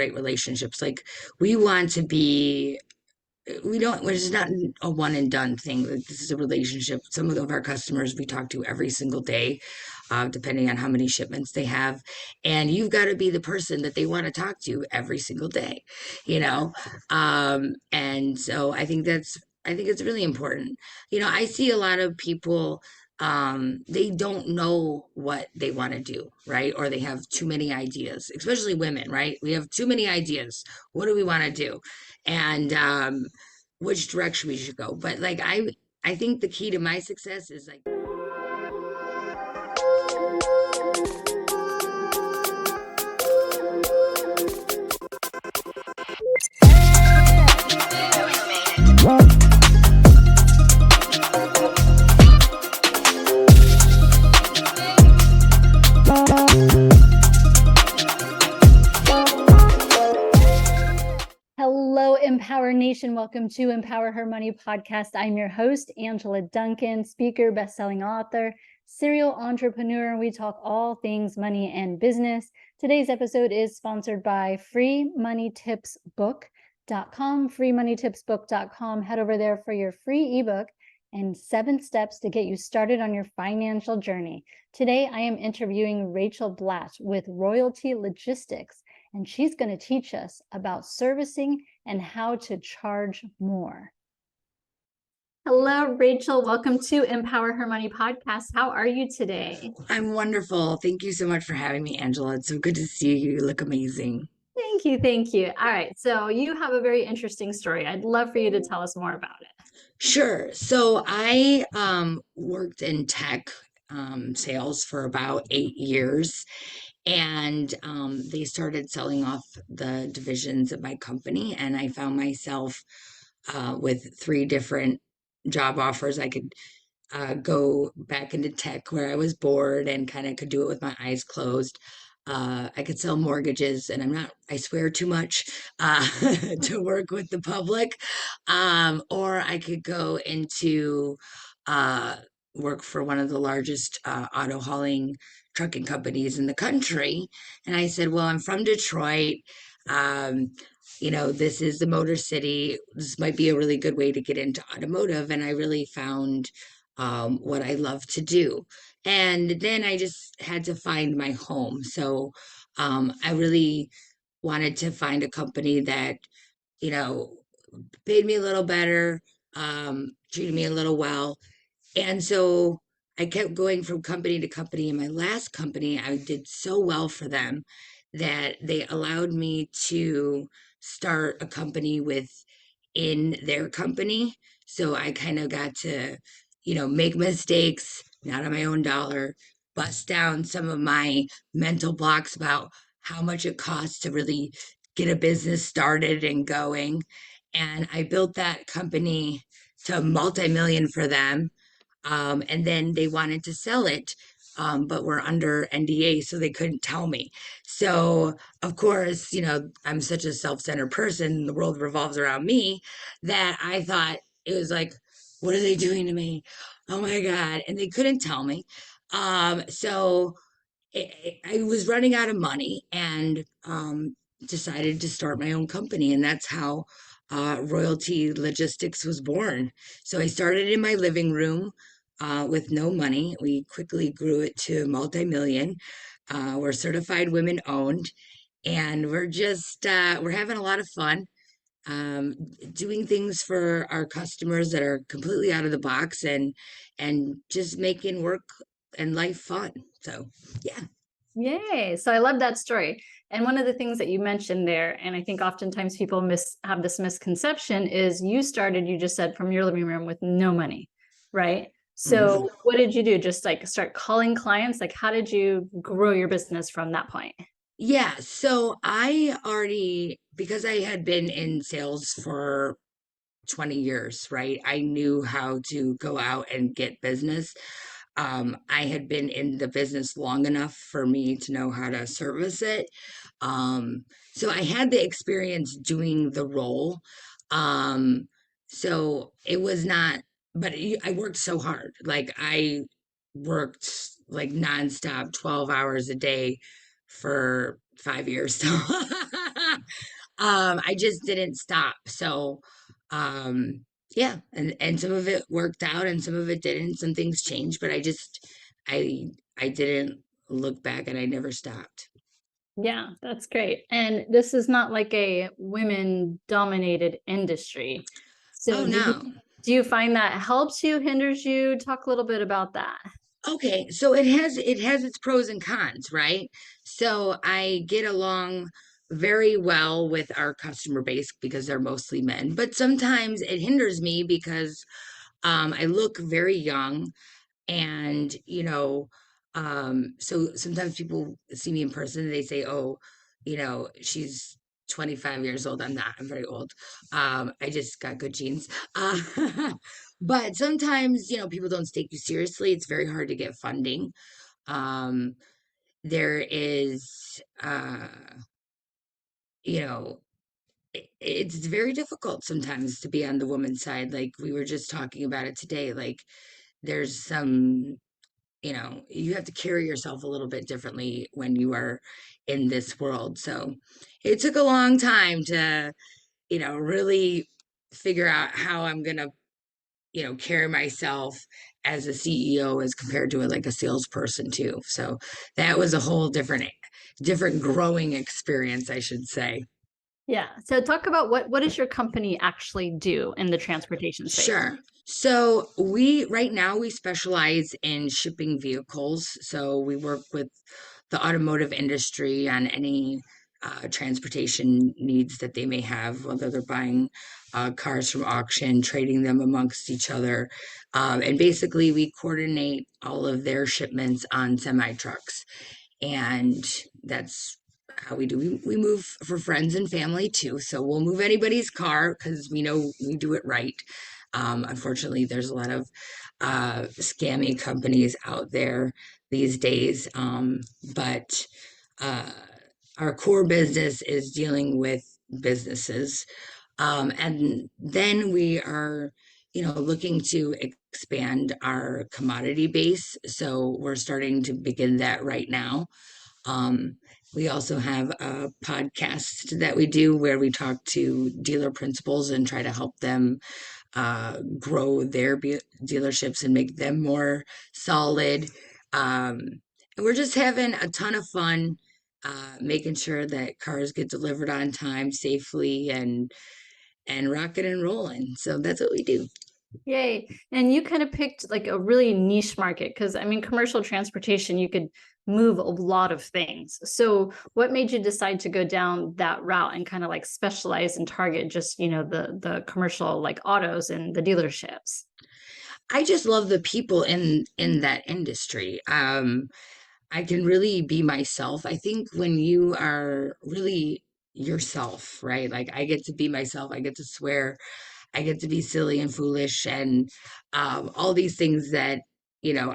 great relationships. Like we want to be, we don't, it's not a one and done thing. Like this is a relationship. Some of our customers we talk to every single day, depending on how many shipments they have. And you've got to be the person that they want to talk to every single day, you know? And so I think it's really important. I see a lot of people, they don't know what they want to do, right? Or they have too many ideas, especially women, right? We have too many ideas. What do we want to do? And which direction we should go. But like I think the key to my success is like Hello, Empower Nation. Welcome to Empower Her Money podcast. I'm your host, Angela Duncan, speaker, best-selling author, serial entrepreneur. We talk all things money and business. Today's episode is sponsored by freemoneytipsbook.com, freemoneytipsbook.com. Head over there for your free ebook and 7 steps to get you started on your financial journey. Today, I am interviewing Rachel Blatt with Royalty Logistics, and she's going to teach us about servicing and how to charge more. Hello, Rachel. Welcome to Empower Her Money podcast. How are you today? I'm wonderful. Thank you so much for having me, Angela. It's so good to see you. You look amazing. Thank you. Thank you. All right. So you have a very interesting story. I'd love for you to tell us more about it. Sure. So I worked in tech sales for about 8 years, and they started selling off the divisions of my company, and I found myself with 3 different job offers. I could go back into tech where I was bored and kind of could do it with my eyes closed. I could sell mortgages, and I swear too much to work with the public. Or I could go into uh, work for one of the largest auto hauling trucking companies in the country. And I said, well, I'm from Detroit. Um, this is the Motor City. This might be a really good way to get into automotive. And I really found what I love to do. And then I just had to find my home. So I really wanted to find a company that, you know, paid me a little better, treated me a little well. And so I kept going from company to company. In my last company, I did so well for them that they allowed me to start a company within their company. So I kind of got to, make mistakes, not on my own dollar, bust down some of my mental blocks about how much it costs to really get a business started and going. And I built that company to multi-million for them, and then they wanted to sell it, but we're under NDA, so they couldn't tell me. So, of course, I'm such a self centered person, the world revolves around me, that I thought it was like, what are they doing to me? Oh my God. And they couldn't tell me. So I was running out of money and decided to start my own company. And that's how Royalty Logistics was born. So I started in my living room with no money. We quickly grew it to multi-million. We're certified women owned, and we're having a lot of fun um, doing things for our customers that are completely out of the box and just making work and life fun. So yeah. Yay. So I love that story. And one of the things that you mentioned there, and I think oftentimes people have this misconception, is you just said, from your living room with no money, right? So what did you do? Just like start calling clients? Like, how did you grow your business from that point? Yeah, so because I had been in sales for 20 years, right? I knew how to go out and get business. I had been in the business long enough for me to know how to service it. So I had the experience doing the role. Um, so it was not, but I worked so hard. Like I worked like nonstop, 12 hours a day for 5 years. So I just didn't stop. So, um, yeah, and some of it worked out and some of it didn't. Some things changed, but I, I didn't look back and I never stopped. Yeah, that's great. And this is not like a women dominated industry. So Oh no. do you find that helps you, hinders you? Talk a little bit about that. Okay, so it has its pros and cons, right? So I get along very well with our customer base because they're mostly men, but sometimes it hinders me because I look very young and so sometimes people see me in person and they say, oh, she's 25 years old. I'm not, I'm very old. I just got good genes. uh, but sometimes people don't take you seriously. It's very hard to get funding. um, there is you know it's very difficult sometimes to be on the woman's side, like we were just talking about it today. Like there's some, you have to carry yourself a little bit differently when you are in this world. So it took a long time to, really figure out how I'm going to, carry myself as a CEO as compared to like a salesperson too. So that was a whole different growing experience, I should say. Yeah. So talk about what does your company actually do in the transportation space? Sure. So we right now we specialize in shipping vehicles. So we work with the automotive industry on any transportation needs that they may have, whether they're buying cars from auction, trading them amongst each other. And basically, we coordinate all of their shipments on semi trucks. And that's how we do. We move for friends and family too. So we'll move anybody's car because we know we do it right. Unfortunately, there's a lot of scammy companies out there these days. But uh, our core business is dealing with businesses. And then we are, looking to expand our commodity base. So we're starting to begin that right now. Um, we also have a podcast that we do where we talk to dealer principals and try to help them grow their dealerships and make them more solid. And we're just having a ton of fun, making sure that cars get delivered on time safely and rocking and rolling. So that's what we do. Yay. And you kind of picked like a really niche market because I mean, commercial transportation, you could move a lot of things. So what made you decide to go down that route and kind of like specialize and target just, the commercial like autos and the dealerships? I just love the people in that industry. I can really be myself. I think when you are really yourself, right? Like I get to be myself. I get to swear. I get to be silly and foolish and all these things that, you know,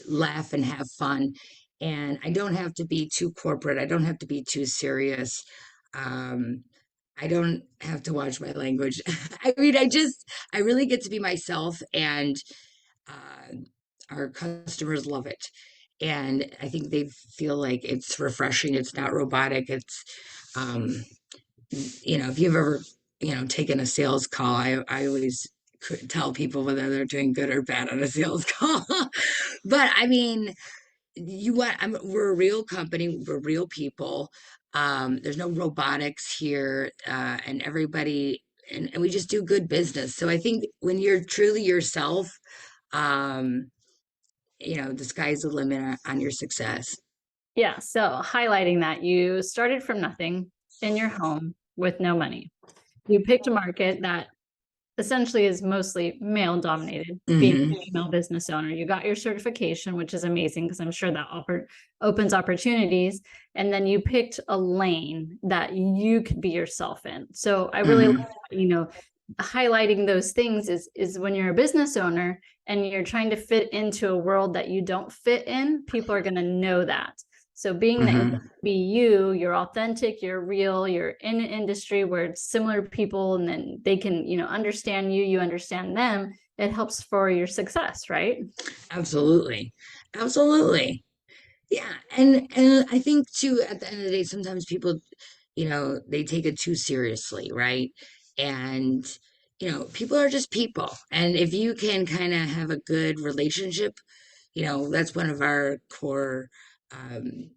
laugh and have fun. And I don't have to be too corporate. I don't have to be too serious. Um, I don't have to watch my language. I mean, I really get to be myself, and uh, our customers love it. And I think they feel like it's refreshing. It's not robotic. Um, if you've ever, taken a sales call, I always could tell people whether they're doing good or bad on a sales call. But I mean, we're a real company, we're real people. There's no robotics here, and everybody, and we just do good business. So I think when you're truly yourself, um, the sky's the limit on your success. Yeah. So highlighting that you started from nothing in your home with no money. You picked a market that essentially is mostly male dominated, being Hmm. a female business owner. You got your certification, which is amazing because I'm sure that opens opportunities. And then you picked a lane that you could be yourself in. So I really like Hmm. that, highlighting those things is when you're a business owner and you're trying to fit into a world that you don't fit in, people are going to know that. So being that you Hmm. be you, you're authentic, you're real, you're in an industry where it's similar people and then they can, understand you, you understand them. It helps for your success, right? Absolutely. Absolutely. Yeah. And I think too, at the end of the day, sometimes people they take it too seriously, right? And, people are just people. And if you can kind of have a good relationship, that's one of our um,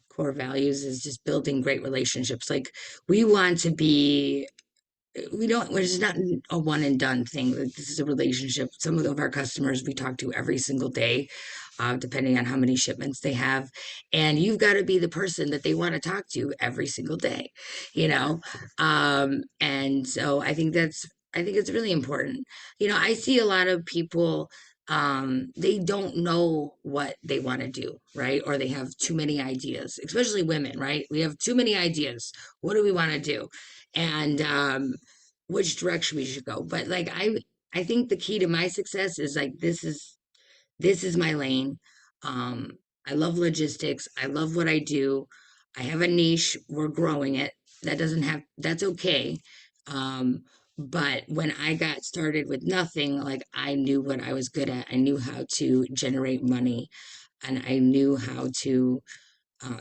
core values is just building great relationships. Like we want to be we don't it's not a one and done thing. Like, this is a relationship. Some of our customers we talk to every single day, depending on how many shipments they have, and you've got to be the person that they want to talk to every single day, and so I think it's really important. I see a lot of people, they don't know what they want to do, right? Or they have too many ideas, especially women, right? We have too many ideas. What do we want to do? And which direction we should go. But like I think the key to my success is like this is my lane. Um I love logistics. I love what I do. I have a niche. We're growing it. That's okay. Um but when I got started with nothing, like I knew what I was good at. I knew how to generate money and I knew how to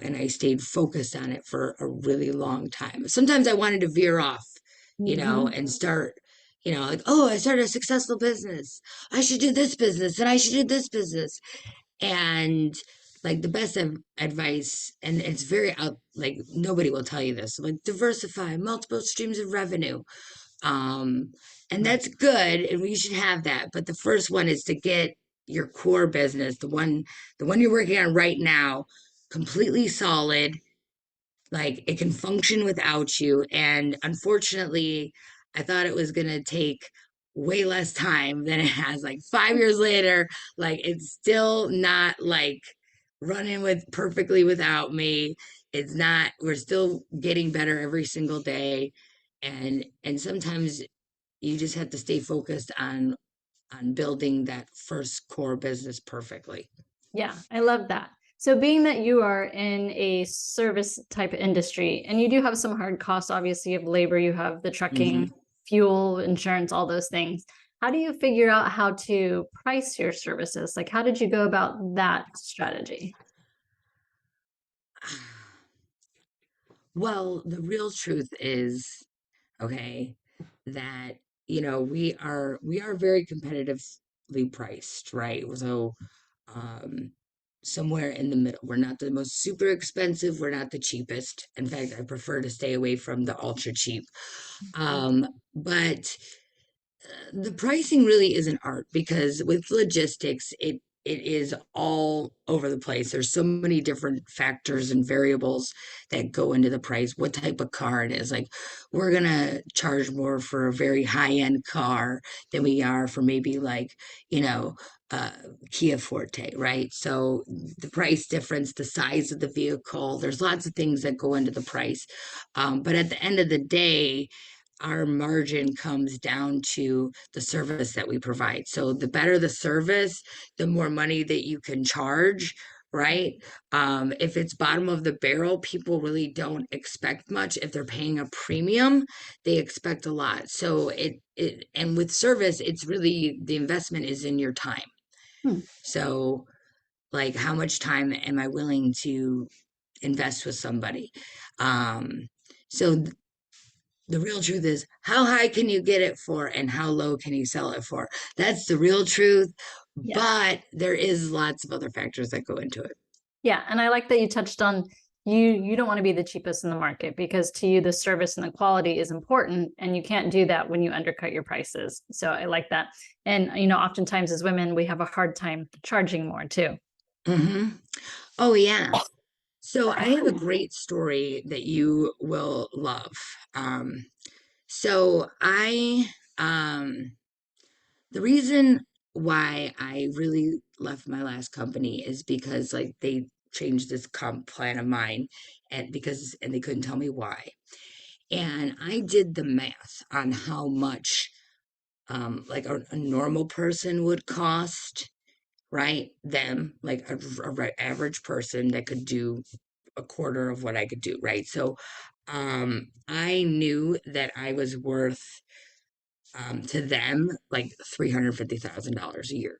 and I stayed focused on it for a really long time. Sometimes I wanted to veer off, Mhm. and start, like, oh, I started a successful business. I should do this business and I should do this business. And like the best advice, and it's very out, like nobody will tell you this, like diversify multiple streams of revenue. Um, and that's good, and we should have that. But the first one is to get your core business, the one you're working on right now, completely solid. Like it can function without you. And unfortunately, I thought it was gonna take way less time than it has. Like 5 years later, like it's still not like running with perfectly without me. It's not, we're still getting better every single day. And sometimes you just have to stay focused on building that first core business perfectly. Yeah, I love that. So being that you are in a service type of industry and you do have some hard costs, obviously you have labor, you have the trucking, Hmm. fuel, insurance, all those things. How do you figure out how to price your services? Like how did you go about that strategy? Well, the real truth is, okay, that we are very competitively priced, right? So um somewhere in the middle. We're not the most super expensive, we're not the cheapest. In fact, I prefer to stay away from the ultra cheap. But the pricing really is an art because with logistics, it is all over the place. There's so many different factors and variables that go into the price. What type of car it is. Like we're gonna charge more for a very high-end car than we are for maybe like, you know, uh Kia Forte, right? So the price difference, the size of the vehicle, there's lots of things that go into the price. But at the end of the day, our margin comes down to the service that we provide. So the better the service, the more money that you can charge, right? If it's bottom of the barrel, people really don't expect much. If they're paying a premium, they expect a lot. So and with service, it's really the investment is in your time. Hmm. So like how much time am I willing to invest with somebody? Um, so the real truth is how high can you get it for and how low can you sell it for? That's the real truth. Yeah. But there is lots of other factors that go into it. Yeah, and I like that you touched on you don't want to be the cheapest in the market because to you the service and the quality is important and you can't do that when you undercut your prices. So I like that. And oftentimes as women we have a hard time charging more too. Hmm. Oh, yeah. So I have a great story that you will love. Um, so the reason why I really left my last company is because like they changed this comp plan of mine and they couldn't tell me why. And I did the math on how much like a normal person would cost, right? Them, like average person that could do a quarter of what I could do, right? So I knew that I was worth to them like $350,000 a year.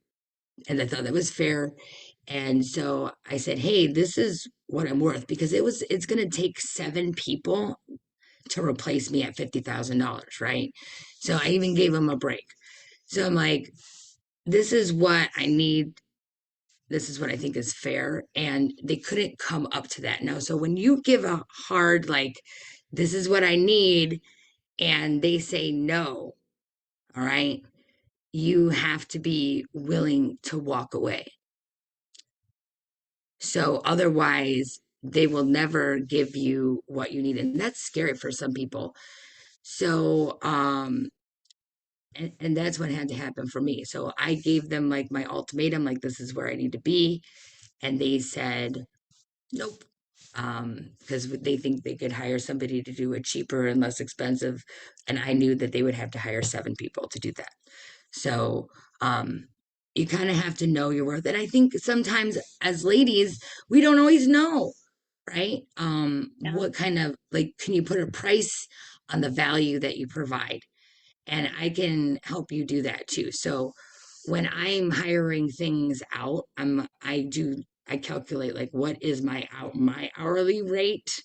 And I thought that was fair. And so I said, hey, this is what I'm worth because it's going to take 7 people. to replace me at $50,000, right? So I even gave them a break. So I'm like, this is what I need. This is what I think is fair. And they couldn't come up to that. Now, so when you give a hard, like, this is what I need, and they say no, all right, you have to be willing to walk away. So otherwise, they will never give you what you need. And that's scary for some people. So, and that's what had to happen for me. So I gave them like my ultimatum, like, this is where I need to be. And they said, nope. Because they think they could hire somebody to do it cheaper and less expensive. And I knew that they would have to hire 7 people to do that. So, you kind of have to know your worth. And I think sometimes as ladies, we don't always know, right? Yeah. What kind of, like, can you put a price on the value that you provide? And I can help you do that too. So when I'm hiring things out, I calculate, like, what is my hourly rate,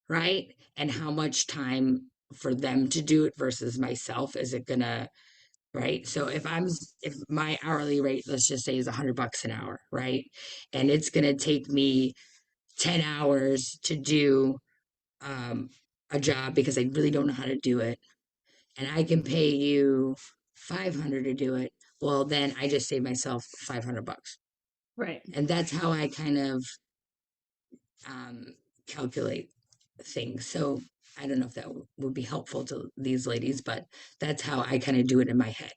right? And how much time for them to do it versus myself is it gonna, right? So if my hourly rate, let's just say, is $100 an hour, right? And it's gonna take me 10 hours to do um a job because I really don't know how to do it, and I can pay you 500 to do it, well, then I just save myself $500. Right. And that's how I kind of um, calculate things. So I don't know if that would be helpful to these ladies, but that's how I kind of do it in my head.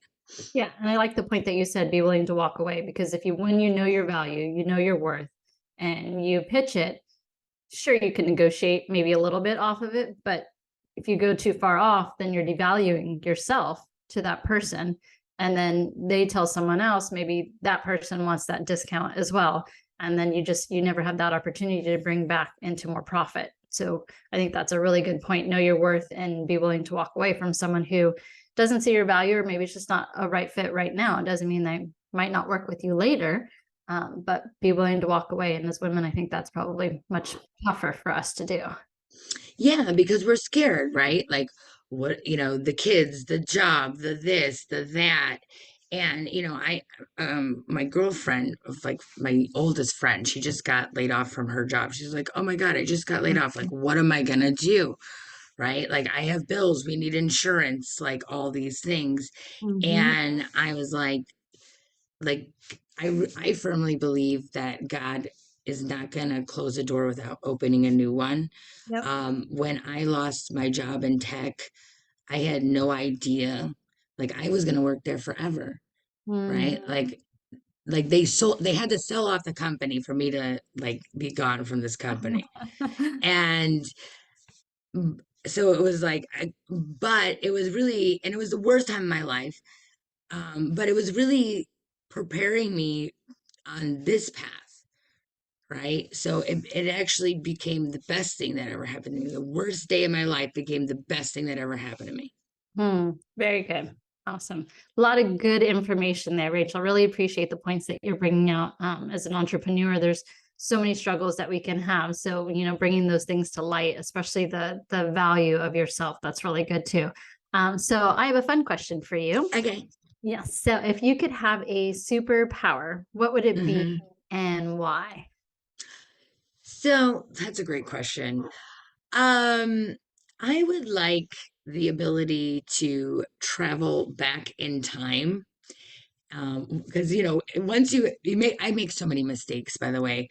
Yeah, and I like the point that you said, be willing to walk away, because if you when you know your value, you know your worth, and you pitch it, sure, you can negotiate maybe a little bit off of it, but if you go too far off, then you're devaluing yourself to that person. And then they tell someone else, maybe that person wants that discount as well. And then you never have that opportunity to bring back into more profit. So I think that's a really good point. Know your worth and be willing to walk away from someone who doesn't see your value, or maybe it's just not a right fit right now. It doesn't mean they might not work with you later, but be willing to walk away. And as women, I think that's probably much tougher for us to do. Yeah, because we're scared, right? Like, what, the kids, the job, the this, the that. And, my girlfriend, of like my oldest friend, she just got laid off from her job. She's like, oh my God, I just got laid off. Like, what am I gonna do? Right? Like, I have bills, we need insurance, like all these things. Mhm. And I was like, I firmly believe that God is not gonna close a door without opening a new one. Yep. When I lost my job in tech, I had no idea, like, I was gonna work there forever, Mm. right? Like they had to sell off the company for me to, like, be gone from this company. And so it was like, but it was really, and it was the worst time of my life. But it was really preparing me on this path, right? So it actually became the best thing that ever happened to me. The worst day of my life became the best thing that ever happened to me. Very good. Awesome. A lot of good information there, Rachel. Really appreciate the points that you're bringing out. As an entrepreneur, there's so many struggles that we can have. So, bringing those things to light, especially the value of yourself, that's really good too. So I have a fun question for you. Okay. Yes. So if you could have a superpower, what would it be hmm and why? So that's a great question. Um, I would like the ability to travel back in time. Because once I make so many mistakes, by the way.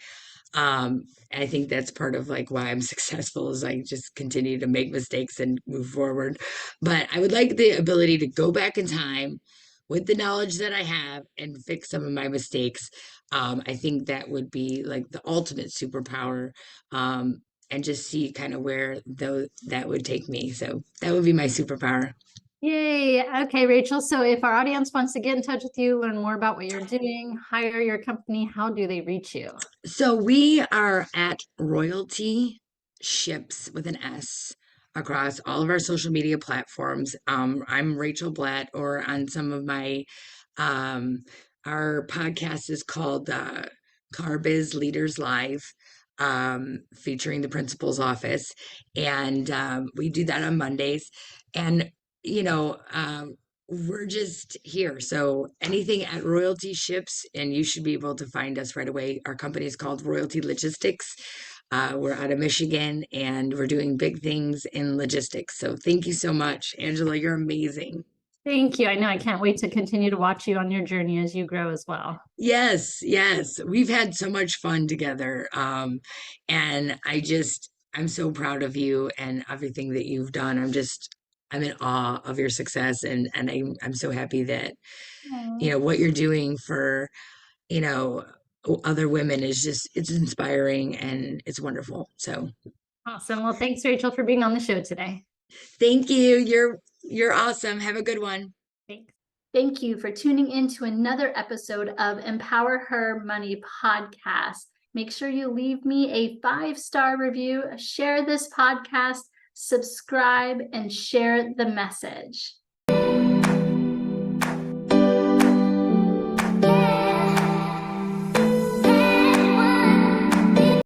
I think that's part of, like, why I'm successful, is I just continue to make mistakes and move forward. But I would like the ability to go back in time with the knowledge that I have and fix some of my mistakes. I think that would be like the ultimate superpower. And just see kind of where that would take me. So that would be my superpower. Yay. Okay, Rachel. So if our audience wants to get in touch with you, learn more about what you're doing, hire your company, how do they reach you? So we are at Royalty Ships with an S across all of our social media platforms. I'm Rachel Blatt, or on some of my, um, our podcast is called Car Biz Leaders Live. featuring the principal's office. And we do that on Mondays. And, you know, we're just here. So anything at Royalty ships, and you should be able to find us right away. Our company is called Royalty Logistics. We're out of Michigan and we're doing big things in logistics. So thank you so much, Angela. You're amazing. Thank you. I know I can't wait to continue to watch you on your journey as you grow as well. Yes, yes. We've had so much fun together. And I'm so proud of you and everything that you've done. I'm in awe of your success, and I'm so happy that, Aw. what you're doing for, you know, other women is just, it's inspiring and it's wonderful. So Awesome. Well, thanks, Rachel, for being on the show today. thank you. You're awesome. Have a good one. Thanks. Thank you for tuning in to another episode of Empower Her Money podcast. Make sure you leave me a 5-star review, share this podcast, subscribe, and share the message.